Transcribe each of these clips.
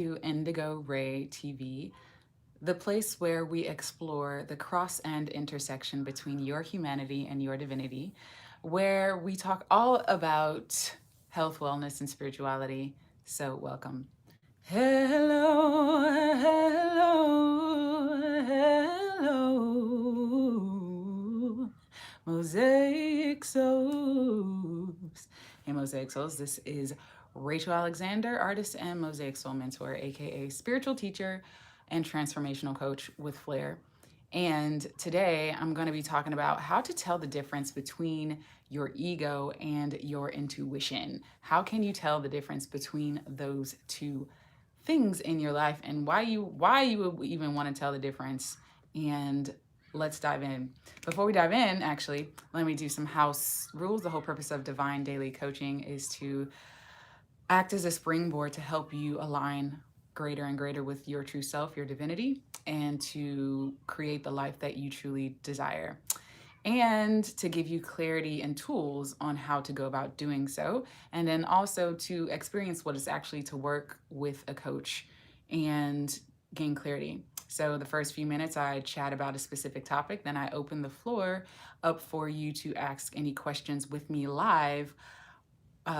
to Indigo Ray TV, the place where we explore the cross and intersection between your humanity and your divinity, where we talk all about health, wellness, and spirituality. So, welcome. Hello, hello, hello, Mosaic Souls. Hey, Mosaic Souls, this is Rachael Alexander, artist and Mosaic Soul mentor, aka spiritual teacher and transformational coach with flair. And today I'm going to be talking about how to tell the difference between your ego and your intuition. How can you tell the difference between those two things in your life, and why you would even want to tell the difference? And let's dive in. Before we dive in, actually, let me do some house rules. The whole purpose of divine daily coaching is to act as a springboard to help you align greater and greater with your true self, your divinity, and to create the life that you truly desire, and to give you clarity and tools on how to go about doing so, and then also to experience what it's actually to work with a coach and gain clarity. So the first few minutes I chat about a specific topic, then I open the floor up for you to ask any questions with me live,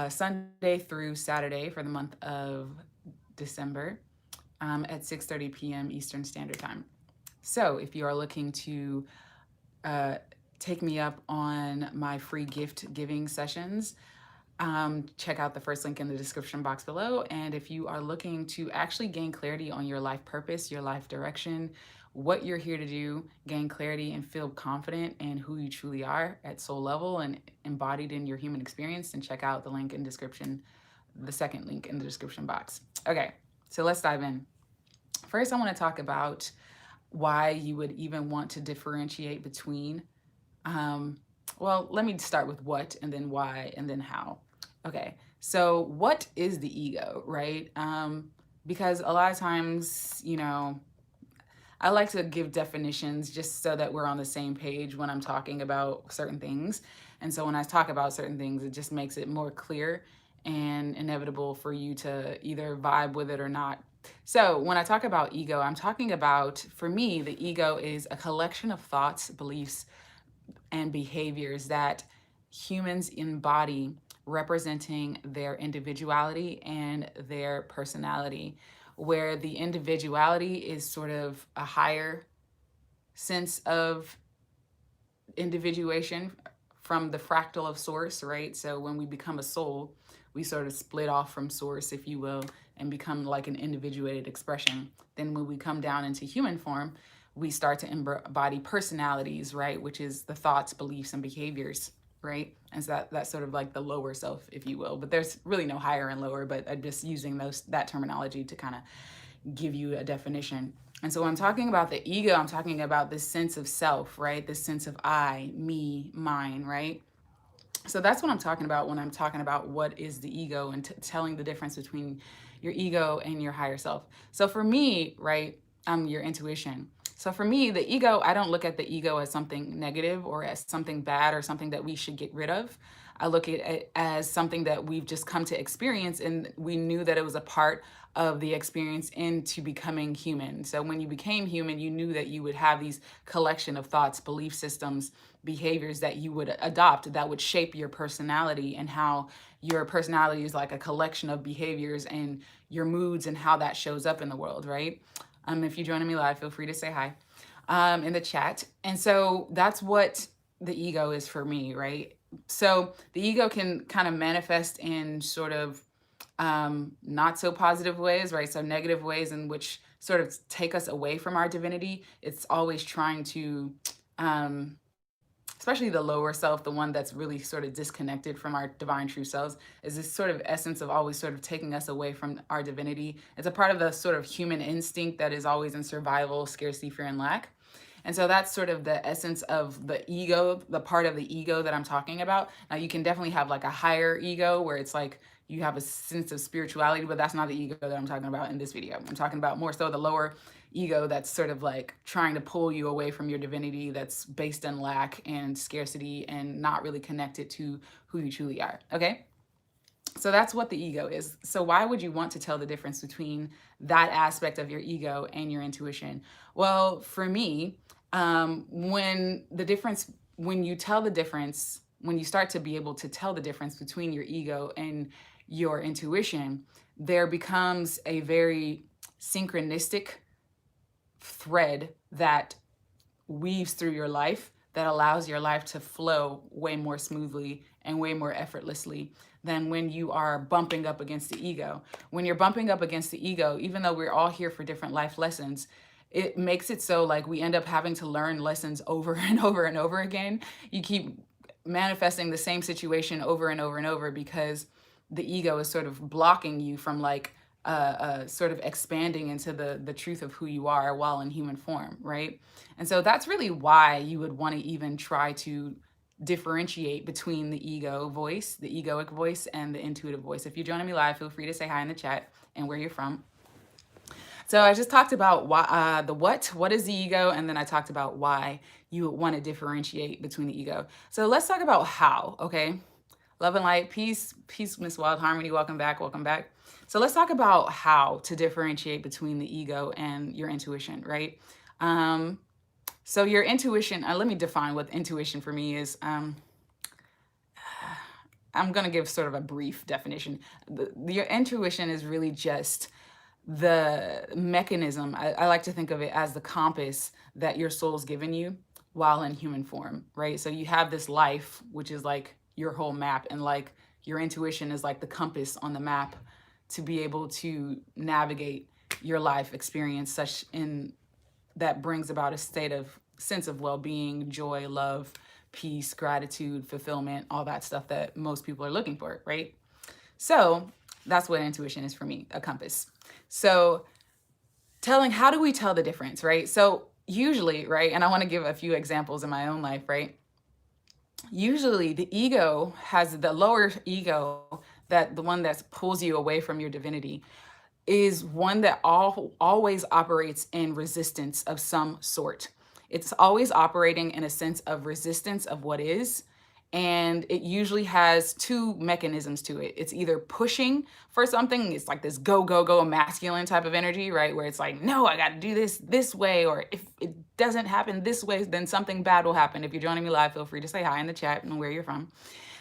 Sunday through Saturday for the month of December, at 6:30 p.m. Eastern Standard Time. So if you are looking to take me up on my free gift giving sessions, check out the first link in the description box below. And if you are looking to actually gain clarity on your life purpose, your life direction, what you're here to do, gain clarity and feel confident in who you truly are at soul level and embodied in your human experience, then check out the link in description, the second link in the description box. Okay, so let's dive in. First, I want to talk about why you would even want to differentiate between, well, let me start with what, and then why, and then how. Okay, so what is the ego, right? Because a lot of times, I like to give definitions just so that we're on the same page when I'm talking about certain things. And so when I talk about certain things, it just makes it more clear and inevitable for you to either vibe with it or not. So when I talk about ego, I'm talking about, for me, the ego is a collection of thoughts, beliefs, and behaviors that humans embody, representing their individuality and their personality, where the individuality is sort of a higher sense of individuation from the fractal of source, right? So when we become a soul, we sort of split off from source, if you will, and become like an individuated expression. Then when we come down into human form, we start to embody personalities, right? Which is the thoughts, beliefs, and behaviors, right? And so that's sort of like the lower self, if you will. But there's really no higher and lower, but I'm just using that terminology to kind of give you a definition. And so when I'm talking about the ego, I'm talking about this sense of self, right? This sense of I, me, mine, right? So that's what I'm talking about when I'm talking about what is the ego, and telling the difference between your ego and your higher self. So for me, right, your intuition. So for me, the ego, I don't look at the ego as something negative or as something bad or something that we should get rid of. I look at it as something that we've just come to experience, and we knew that it was a part of the experience into becoming human. So when you became human, you knew that you would have these collection of thoughts, belief systems, behaviors that you would adopt that would shape your personality, and how your personality is like a collection of behaviors and your moods and how that shows up in the world, right? If you're joining me live, feel free to say hi in the chat. And so that's what the ego is for me, right? So the ego can kind of manifest in sort of not so positive ways, right? So negative ways in which sort of take us away from our divinity. It's always trying to, especially the lower self, the one that's really sort of disconnected from our divine true selves, is this sort of essence of always sort of taking us away from our divinity. It's a part of the sort of human instinct that is always in survival, scarcity, fear, and lack. And so that's sort of the essence of the ego, the part of the ego that I'm talking about. Now, you can definitely have like a higher ego where it's like you have a sense of spirituality, but that's not the ego that I'm talking about in this video. I'm talking about more so the lower ego that's sort of like trying to pull you away from your divinity, that's based in lack and scarcity and not really connected to who you truly are. Okay? So that's what the ego is. So why would you want to tell the difference between that aspect of your ego and your intuition? Well, for me, when you tell the difference, when you start to be able to tell the difference between your ego and your intuition, there becomes a very synchronistic thread that weaves through your life that allows your life to flow way more smoothly and way more effortlessly than when you are bumping up against the ego. When you're bumping up against the ego, even though we're all here for different life lessons, it makes it so like we end up having to learn lessons over and over and over again. You keep manifesting the same situation over and over and over because the ego is sort of blocking you from like sort of expanding into the truth of who you are while in human form, right? And so that's really why you would want to even try to differentiate between the ego voice, the egoic voice, and the intuitive voice. If you're joining me live, feel free to say hi in the chat and where you're from. So I just talked about why, what is the ego, and then I talked about why you would want to differentiate between the ego. So let's talk about how, okay? Love and light, peace, Miss Wild Harmony, welcome back, welcome back. So let's talk about how to differentiate between the ego and your intuition, right? So your intuition, let me define what intuition for me is. I'm going to give sort of a brief definition. Your intuition is really just the mechanism. I like to think of it as the compass that your soul's given you while in human form, right? So you have this life, which is like your whole map, and like your intuition is like the compass on the map to be able to navigate your life experience such in that brings about a state of sense of well-being, joy, love, peace, gratitude, fulfillment, all that stuff that most people are looking for, right? So that's what intuition is for me, a compass. So how do we tell the difference, right? So usually, right, and I want to give a few examples in my own life, right? Usually the ego has the lower ego, that the one that pulls you away from your divinity, is one that always operates in resistance of some sort. It's always operating in a sense of resistance of what is. And it usually has two mechanisms to it. It's either pushing for something, it's like this go, go, go masculine type of energy, right? Where it's like, no, I got to do this way. Or if it doesn't happen this way, then something bad will happen. If you're joining me live, feel free to say hi in the chat and where you're from.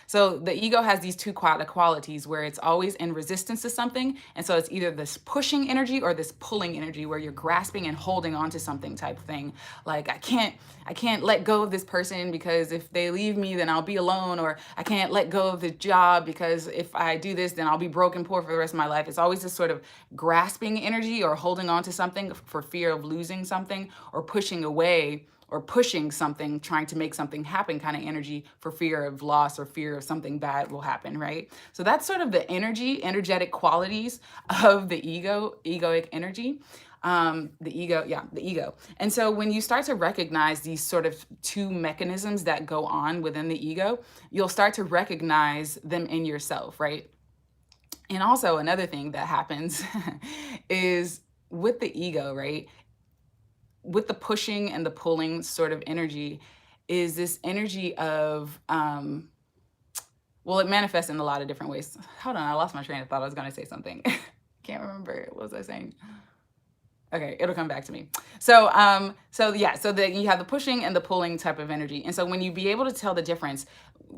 So the ego has these two qualities where it's always in resistance to something. And so it's either this pushing energy or this pulling energy where you're grasping and holding on to something type thing. Like I can't let go of this person because if they leave me, then I'll be alone. Or I can't let go of the job because if I do this, then I'll be broke and poor for the rest of my life. It's always this sort of grasping energy or holding on to something for fear of losing something, or pushing away or pushing something, trying to make something happen kind of energy for fear of loss or fear of something bad will happen, right? So that's sort of the energetic qualities of the egoic energy. The ego. And so when you start to recognize these sort of two mechanisms that go on within the ego, you'll start to recognize them in yourself, right? And also another thing that happens is with the ego, right? With the pushing and the pulling sort of energy is this energy of, well, it manifests in a lot of different ways. Hold on, I lost my train of thought. I was going to say something. Can't remember. What was I saying? Okay, it'll come back to me. So you have the pushing and the pulling type of energy. And so when you be able to tell the difference,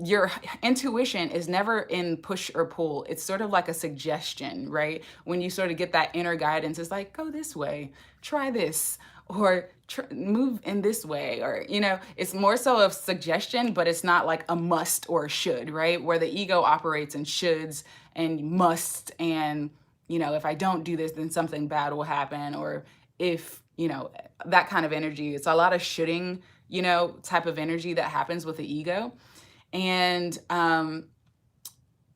your intuition is never in push or pull. It's sort of like a suggestion, right? When you sort of get that inner guidance, it's like, go this way, try this, or move in this way, or, it's more so of suggestion, but it's not like a must or a should, right? Where the ego operates in shoulds and must, and if I don't do this, then something bad will happen. Or if, that kind of energy, it's a lot of shoulding, type of energy that happens with the ego. And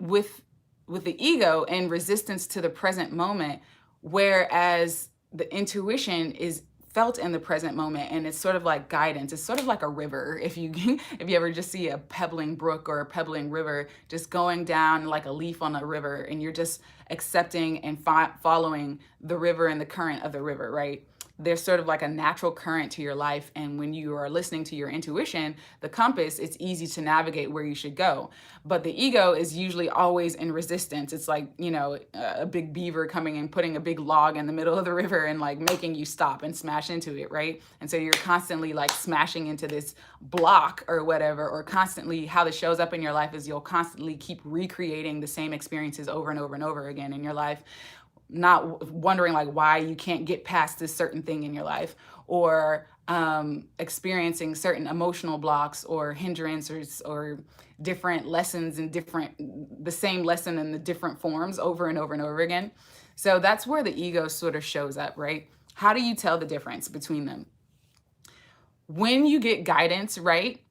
with the ego and resistance to the present moment, whereas the intuition is felt in the present moment, and it's sort of like guidance. It's sort of like a river. If you ever just see a pebbling brook or a pebbling river just going down like a leaf on a river, and you're just accepting and following the river and the current of the river, right? there's sort of like a natural current to your life. And when you are listening to your intuition, the compass, it's easy to navigate where you should go. But the ego is usually always in resistance. It's like, you know, a big beaver coming and putting a big log in the middle of the river and like making you stop and smash into it, right? And so you're constantly like smashing into this block or whatever, or constantly how this shows up in your life is you'll constantly keep recreating the same experiences over and over and over again in your life, not wondering like why you can't get past this certain thing in your life, or experiencing certain emotional blocks or hindrances or different lessons and the same lesson in the different forms over and over and over again. So that's where the ego sort of shows up, right? How do you tell the difference between them? When you get guidance, right?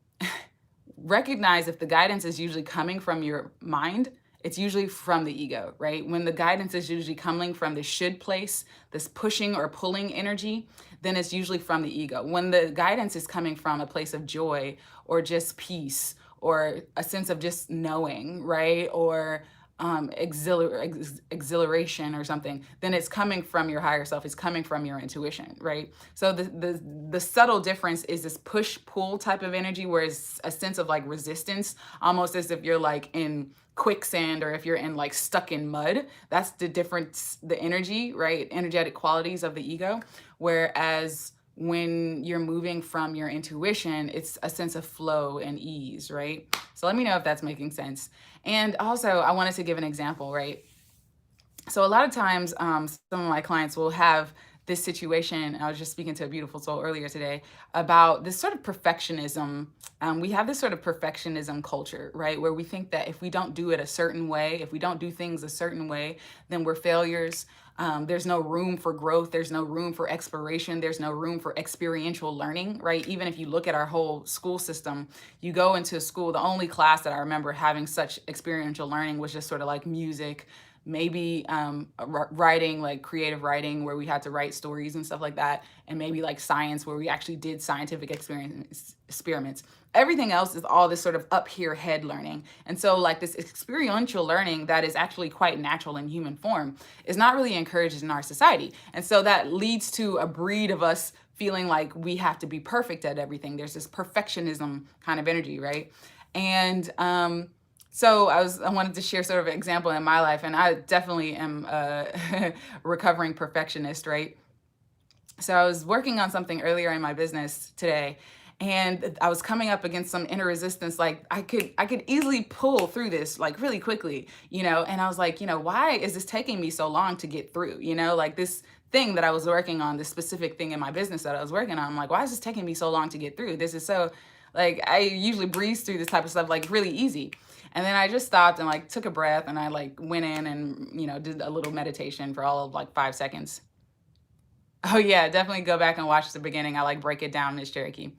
Recognize if the guidance is usually coming from your mind, it's usually from the ego, right? When the guidance is usually coming from the should place, this pushing or pulling energy, then it's usually from the ego. When the guidance is coming from a place of joy or just peace or a sense of just knowing, right? Or exhilaration or something, then it's coming from your higher self. It's coming from your intuition, right? So the subtle difference is this push-pull type of energy, where it's a sense of like resistance, almost as if you're like in quicksand or if you're in like stuck in mud. That's the difference, the energy, right? Energetic qualities of the ego. Whereas when you're moving from your intuition, it's a sense of flow and ease, right? So let me know if that's making sense. And also, I wanted to give an example, right? So a lot of times, some of my clients will have this situation. I was just speaking to a beautiful soul earlier today about this sort of perfectionism. We have this sort of perfectionism culture, right? Where we think that if we don't do it a certain way, if we don't do things a certain way, then we're failures. There's no room for growth. There's no room for exploration. There's no room for experiential learning, right? Even if you look at our whole school system, you go into school, the only class that I remember having such experiential learning was just sort of like music, maybe writing, like creative writing, where we had to write stories and stuff like that, and maybe like science, where we actually did scientific experiments. Everything else is all this sort of up here head learning. And so like this experiential learning that is actually quite natural in human form is not really encouraged in our society. And so that leads to a breed of us feeling like we have to be perfect at everything. There's this perfectionism kind of energy, right? And so I wanted to share sort of an example in my life, and I definitely am a recovering perfectionist, right? So I was working on something earlier in my business today, and I was coming up against some inner resistance. Like I could easily pull through this like really quickly, you know, and I was like, you know, why is this taking me so long to get through? You know, like this thing that I was working on, this specific thing in my business that I was working on, I'm like, why is this taking me so long to get through? This is so, like, I usually breeze through this type of stuff like really easy. And then I just stopped and like took a breath, and I like went in and, you know, did a little meditation for all of like 5 seconds. Oh yeah, definitely go back and watch the beginning. I like break it down, Miss Cherokee.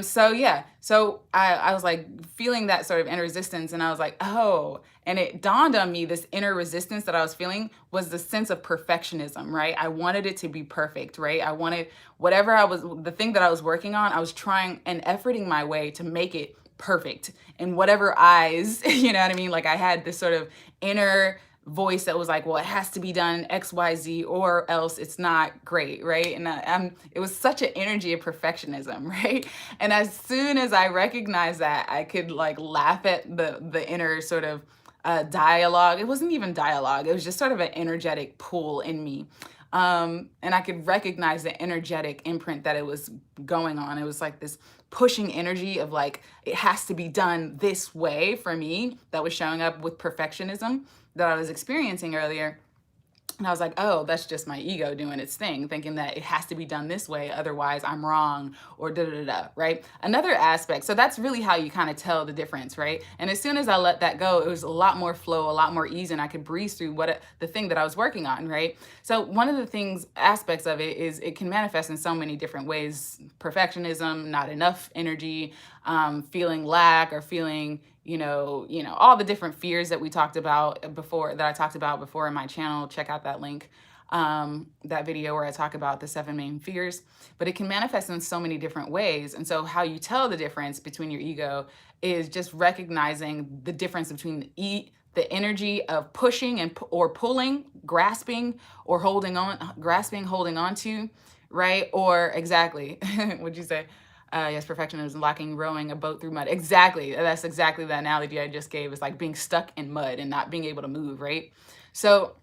So yeah, so I was like feeling that sort of inner resistance, and I was like, oh, and it dawned on me, this inner resistance that I was feeling was the sense of perfectionism, right? I wanted it to be perfect, right? I wanted whatever the thing that I was working on, I was trying and efforting my way to make it perfect in whatever eyes, you know what I mean? Like I had this sort of inner voice that was like, well, it has to be done X, Y, Z, or else it's not great, right? And it was such an energy of perfectionism, right? And as soon as I recognized that, I could like laugh at the inner sort of dialogue. It wasn't even dialogue. It was just sort of an energetic pull in me. And I could recognize the energetic imprint that it was going on. It was like this pushing energy of like, it has to be done this way for me, that was showing up with perfectionism that I was experiencing earlier. And I was like, oh, that's just my ego doing its thing, thinking that it has to be done this way, otherwise I'm wrong, or da-da-da-da, right? Another aspect, so that's really how you kind of tell the difference, right? And as soon as I let that go, it was a lot more flow, a lot more ease, and I could breeze through the thing that I was working on, right? So one of the aspects of it is it can manifest in so many different ways. Perfectionism, not enough energy, feeling lack, or feeling, you know, all the different fears that I talked about before in my channel. Check out that link, that video where I talk about the 7 main fears. But it can manifest in so many different ways. And so how you tell the difference between your ego is just recognizing the difference between the energy of pushing or pulling, grasping, or holding on to, right? Or exactly, what'd you say? Yes, perfectionism, lacking rowing a boat through mud. Exactly. That's exactly the analogy I just gave. It's like being stuck in mud and not being able to move, right? So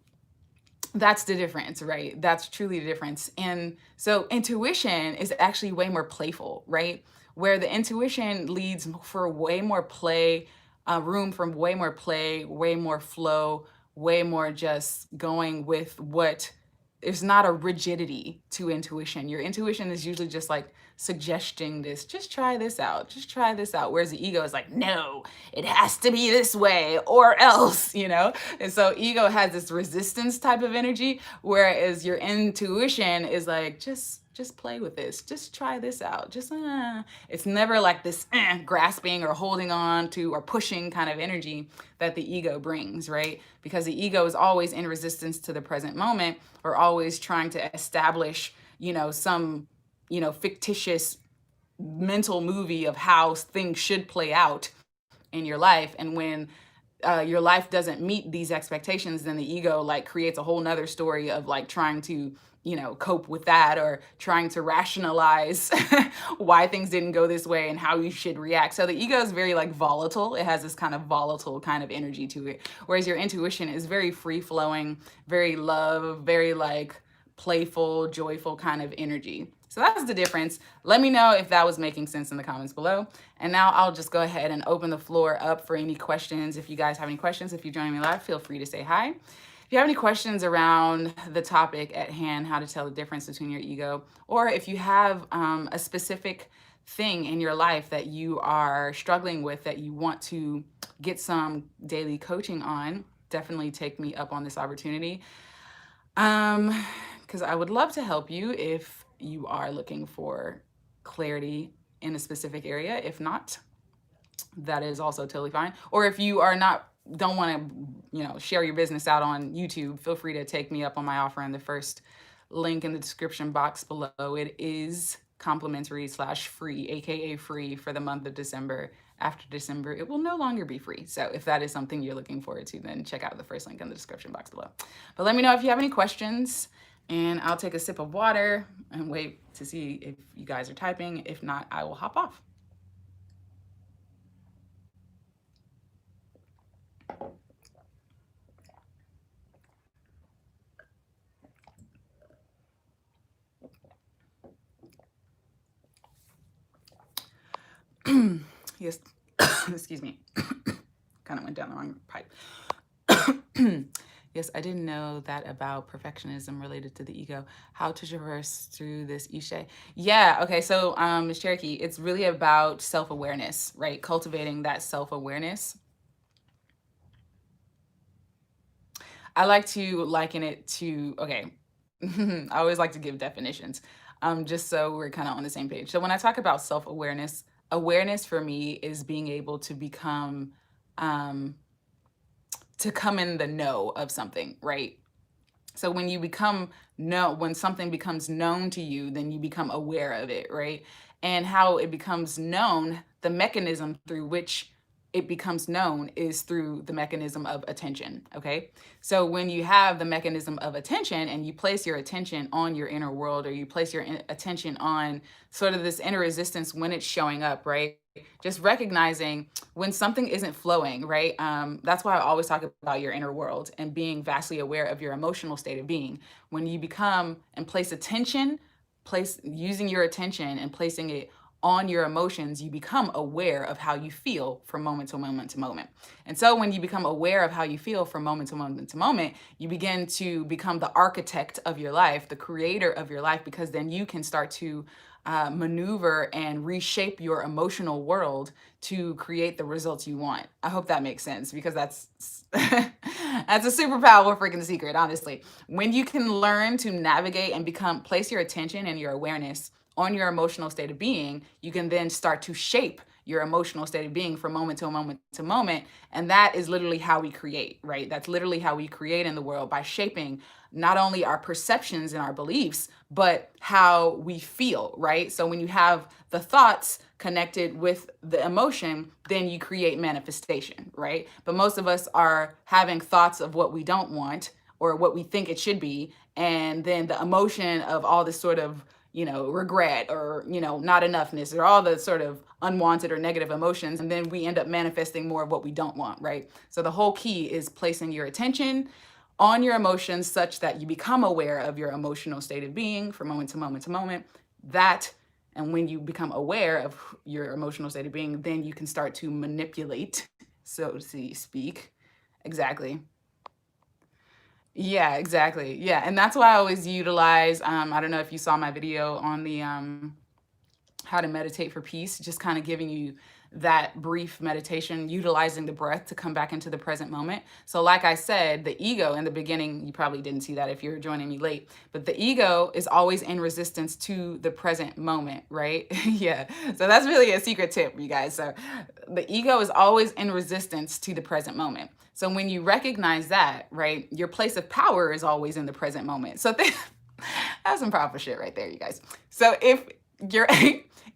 that's the difference, right? That's truly the difference. And so intuition is actually way more playful, right? Where the intuition leads for way more play, room for way more play, way more flow, way more just going with what. There's not a rigidity to intuition. Your intuition is usually just like suggesting this, just try this out, just try this out. Whereas the ego is like, no, it has to be this way or else, you know? And so ego has this resistance type of energy, whereas your intuition is like, just play with this. Just try this out. Just it's never like this grasping or holding on to or pushing kind of energy that the ego brings, right? Because the ego is always in resistance to the present moment, or always trying to establish, some, fictitious mental movie of how things should play out in your life. And when your life doesn't meet these expectations, then the ego like creates a whole nother story of like trying to cope with that, or trying to rationalize why things didn't go this way and how you should react. So the ego is very like volatile. It has this kind of volatile kind of energy to it, whereas your intuition is very free flowing, very love, very like playful, joyful kind of energy. So that's the difference. Let me know if that was making sense in the comments below. And now I'll just go ahead and open the floor up for any questions. If you guys have any questions, if you're joining me live, feel free to say hi. If you have any questions around the topic at hand, how to tell the difference between your ego, or if you have a specific thing in your life that you are struggling with that you want to get some daily coaching on, definitely take me up on this opportunity. Because I would love to help you if you are looking for clarity in a specific area. If not, that is also totally fine. Or if you are don't want to, share your business out on YouTube, feel free to take me up on my offer in the first link in the description box below. It is complimentary/free, aka free for the month of December. After December, it will no longer be free. So if that is something you're looking forward to, then check out the first link in the description box below. But let me know if you have any questions, and I'll take a sip of water and wait to see if you guys are typing. If not, I will hop off. Yes, excuse me. Kind of went down the wrong pipe. Yes, I didn't know that about perfectionism related to the ego. How to traverse through this each day. Yeah, okay, so Ms. Cherokee, it's really about self-awareness, right? Cultivating that self-awareness. I like to liken it to, okay, I always like to give definitions, just so we're kind of on the same page. So when I talk about self-awareness, awareness for me is being able to become, to come in the know of something, right? So when when something becomes known to you, then you become aware of it, right? And how it becomes known, the mechanism through which it becomes known is through the mechanism of attention, okay? So when you have the mechanism of attention and you place your attention on your inner world, or you place your attention on sort of this inner resistance when it's showing up, right? Just recognizing when something isn't flowing, right? That's why I always talk about your inner world and being vastly aware of your emotional state of being. When you become and place attention, using your attention and placing it on your emotions, you become aware of how you feel from moment to moment to moment. And so when you become aware of how you feel from moment to moment to moment, you begin to become the architect of your life, the creator of your life, because then you can start to maneuver and reshape your emotional world to create the results you want. I hope that makes sense, because that's that's a super powerful freaking secret, honestly. When you can learn to navigate and place your attention and your awareness on your emotional state of being, you can then start to shape your emotional state of being from moment to moment to moment. And that is literally how we create, right? That's literally how we create in the world, by shaping not only our perceptions and our beliefs, but how we feel, right? So when you have the thoughts connected with the emotion, then you create manifestation, right? But most of us are having thoughts of what we don't want or what we think it should be. And then the emotion of all this sort of regret or, not enoughness or all the sort of unwanted or negative emotions. And then we end up manifesting more of what we don't want, right? So the whole key is placing your attention on your emotions such that you become aware of your emotional state of being from moment to moment to moment. And when you become aware of your emotional state of being, then you can start to manipulate, so to speak. Exactly. Yeah, exactly. Yeah. And that's why I always utilize, I don't know if you saw my video on the how to meditate for peace, just kind of giving you that brief meditation, utilizing the breath to come back into the present moment. So like I said, the ego in the beginning, you probably didn't see that if you're joining me late, but the ego is always in resistance to the present moment, right? Yeah. So that's really a secret tip, you guys. So the ego is always in resistance to the present moment. So when you recognize that, right, your place of power is always in the present moment. So that's some powerful shit right there, you guys. So you're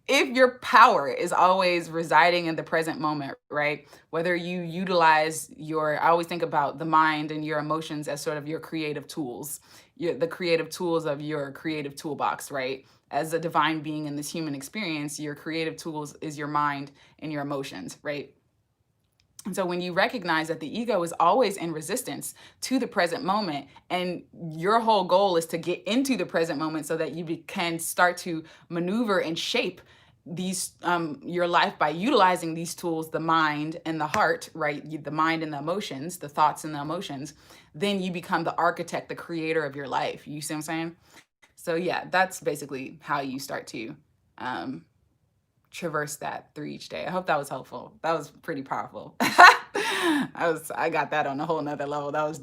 if your power is always residing in the present moment, right? Whether you utilize I always think about the mind and your emotions as sort of your creative tools, the creative tools of your creative toolbox, right? As a divine being in this human experience, your creative tools is your mind and your emotions, right? And so when you recognize that the ego is always in resistance to the present moment, and your whole goal is to get into the present moment so that you can start to maneuver and shape your life by utilizing these tools, the mind and the heart, right? The mind and the emotions, the thoughts and the emotions, then you become the architect, the creator of your life. You see what I'm saying? So yeah, that's basically how you start to traverse that through each day. I hope that was helpful. That was pretty powerful. I got that on a whole nother level. That was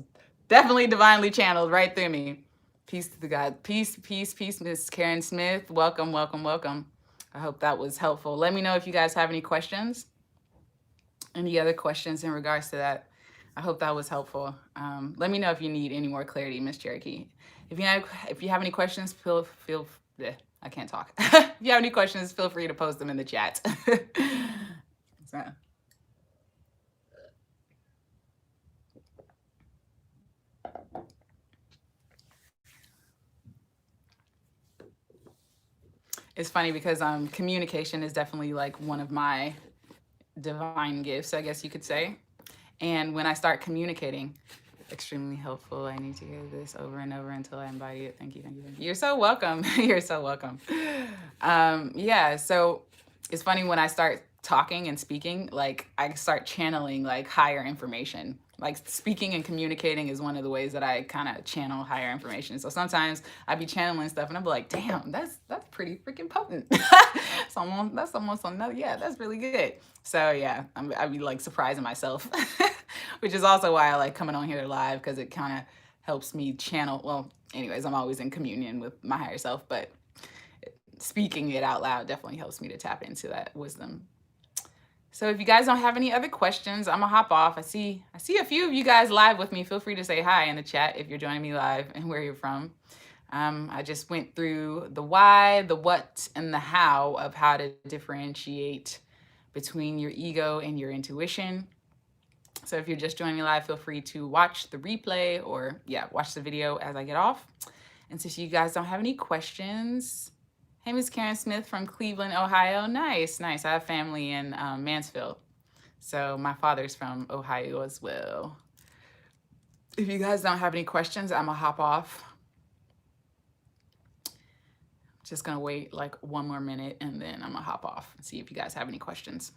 definitely divinely channeled right through me. Peace to the God. Peace, peace, peace, Miss Karen Smith. Welcome, welcome, welcome. I hope that was helpful. Let me know if you guys have any questions. Any other questions in regards to that? I hope that was helpful. Let me know if you need any more clarity, Miss Cherokee. If you have any questions, I can't talk. If you have any questions, feel free to post them in the chat. So. It's funny because communication is definitely like one of my divine gifts, I guess you could say. And when I start communicating, extremely helpful. I need to hear this over and over until I embody it. Thank you, thank you, thank you. You're so welcome. You're so welcome. Yeah, so it's funny when I start talking and speaking, like I start channeling like higher information. Like speaking and communicating is one of the ways that I kind of channel higher information. So sometimes I'd be channeling stuff and I'd be like, damn, that's pretty freaking potent. That's almost another, yeah, that's really good. So yeah, I'd be like surprising myself, which is also why I like coming on here live, because it kind of helps me channel. Well, anyways, I'm always in communion with my higher self, but speaking it out loud definitely helps me to tap into that wisdom. So if you guys don't have any other questions, I'm gonna hop off. I see a few of you guys live with me. Feel free to say hi in the chat if you're joining me live and where you're from. I just went through the why, the what, and the how of how to differentiate between your ego and your intuition. So if you're just joining me live, feel free to watch the replay or watch the video as I get off. And since you guys don't have any questions, hey, Miss Karen Smith from Cleveland, Ohio. Nice, nice. I have family in Mansfield. So my father's from Ohio as well. If you guys don't have any questions, I'm gonna hop off. Just gonna wait like one more minute and then I'm gonna hop off and see if you guys have any questions.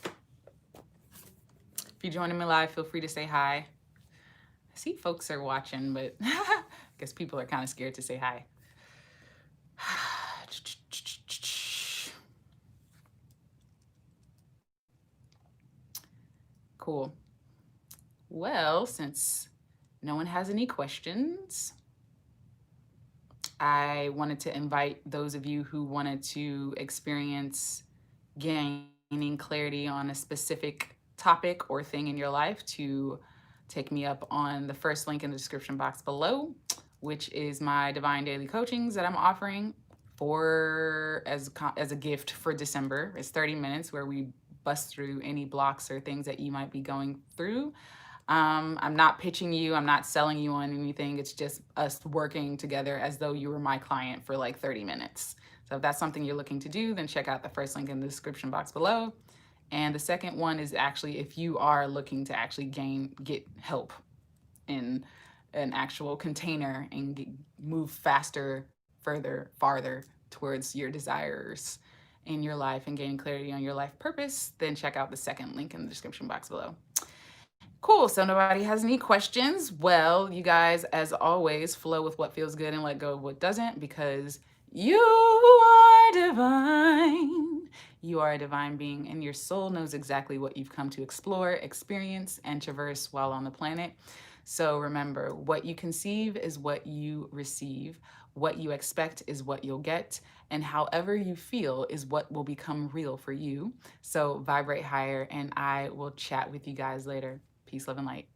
If you're joining me live, feel free to say hi. I see folks are watching, but I guess people are kind of scared to say hi. Cool. Well, since no one has any questions, I wanted to invite those of you who wanted to experience gaining clarity on a specific topic or thing in your life to take me up on the first link in the description box below, which is my Divine Daily Coachings that I'm offering as a gift for December. It's 30 minutes where we bust through any blocks or things that you might be going through. I'm not pitching you, I'm not selling you on anything. It's just us working together as though you were my client for like 30 minutes. So if that's something you're looking to do, then check out the first link in the description box below. And the second one is actually if you are looking to actually get help in an actual container and move faster, further, farther towards your desires in your life and gaining clarity on your life purpose, then check out the second link in the description box below. Cool. So nobody has any questions. Well, you guys, as always, flow with what feels good and let go of what doesn't, because you are divine. You are a divine being, and your soul knows exactly what you've come to explore, experience, and traverse while on the planet. So remember, what you conceive is what you receive. What you expect is what you'll get. And however you feel is what will become real for you. So vibrate higher, and I will chat with you guys later. Peace, love, and light.